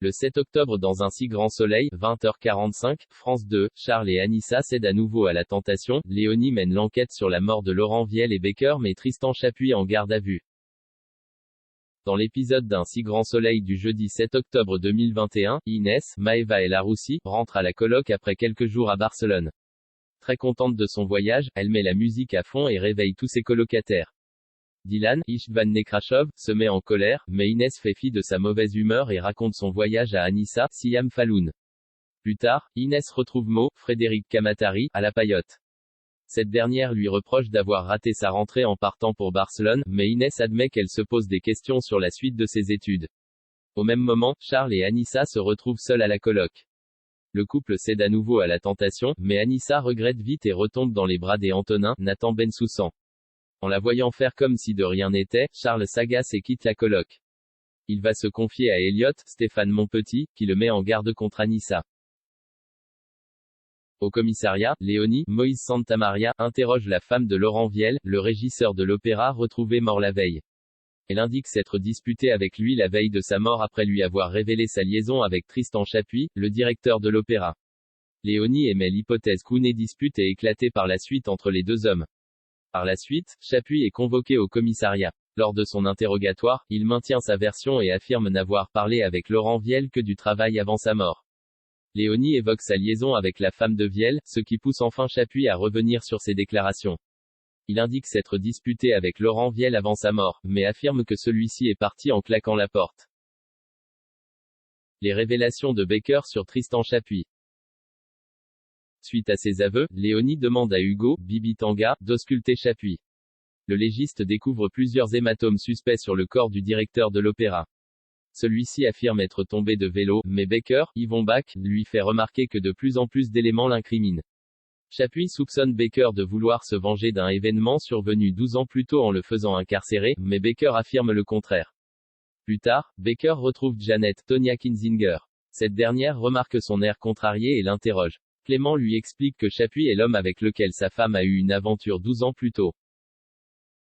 Le 7 octobre dans Un si grand soleil, 20h45, France 2, Charles et Anissa cèdent à nouveau à la tentation, Léonie mène l'enquête sur la mort de Laurent Viel et Baker met Tristan Chapuis en garde à vue. Dans l'épisode d'Un si grand soleil du jeudi 7 octobre 2021, Inès, Maeva et Laroussi rentrent à la coloc après quelques jours à Barcelone. Très contente de son voyage, elle met la musique à fond et réveille tous ses colocataires. Dylan, Istvan Nekrashov, se met en colère, mais Inès fait fi de sa mauvaise humeur et raconte son voyage à Anissa, Siam Falloun. Plus tard, Inès retrouve Mo, Frédéric Kamatari, à la paillote. Cette dernière lui reproche d'avoir raté sa rentrée en partant pour Barcelone, mais Inès admet qu'elle se pose des questions sur la suite de ses études. Au même moment, Charles et Anissa se retrouvent seuls à la coloc. Le couple cède à nouveau à la tentation, mais Anissa regrette vite et retombe dans les bras des Antonin, Nathan Bensoussan. En la voyant faire comme si de rien n'était, Charles s'agace et quitte la coloc. Il va se confier à Elliot, Stéphane Monpetit, qui le met en garde contre Anissa. Au commissariat, Léonie, Moïse Santamaria, interroge la femme de Laurent Viel, le régisseur de l'opéra retrouvé mort la veille. Elle indique s'être disputée avec lui la veille de sa mort après lui avoir révélé sa liaison avec Tristan Chapuis, le directeur de l'opéra. Léonie émet l'hypothèse qu'une dispute ait éclaté par la suite entre les deux hommes. Par la suite, Chapuis est convoqué au commissariat. Lors de son interrogatoire, il maintient sa version et affirme n'avoir parlé avec Laurent Viel que du travail avant sa mort. Léonie évoque sa liaison avec la femme de Viel, ce qui pousse enfin Chapuis à revenir sur ses déclarations. Il indique s'être disputé avec Laurent Viel avant sa mort, mais affirme que celui-ci est parti en claquant la porte. Les révélations de Baker sur Tristan Chapuis. Suite à ses aveux, Léonie demande à Hugo, Bibi Tanga, d'ausculter Chapuis. Le légiste découvre plusieurs hématomes suspects sur le corps du directeur de l'opéra. Celui-ci affirme être tombé de vélo, mais Baker, Yvon Bach, lui fait remarquer que de plus en plus d'éléments l'incriminent. Chapuis soupçonne Baker de vouloir se venger d'un événement survenu 12 ans plus tôt en le faisant incarcérer, mais Baker affirme le contraire. Plus tard, Baker retrouve Janet, Tonia Kinzinger. Cette dernière remarque son air contrarié et l'interroge. Clément lui explique que Chapuis est l'homme avec lequel sa femme a eu une aventure 12 ans plus tôt.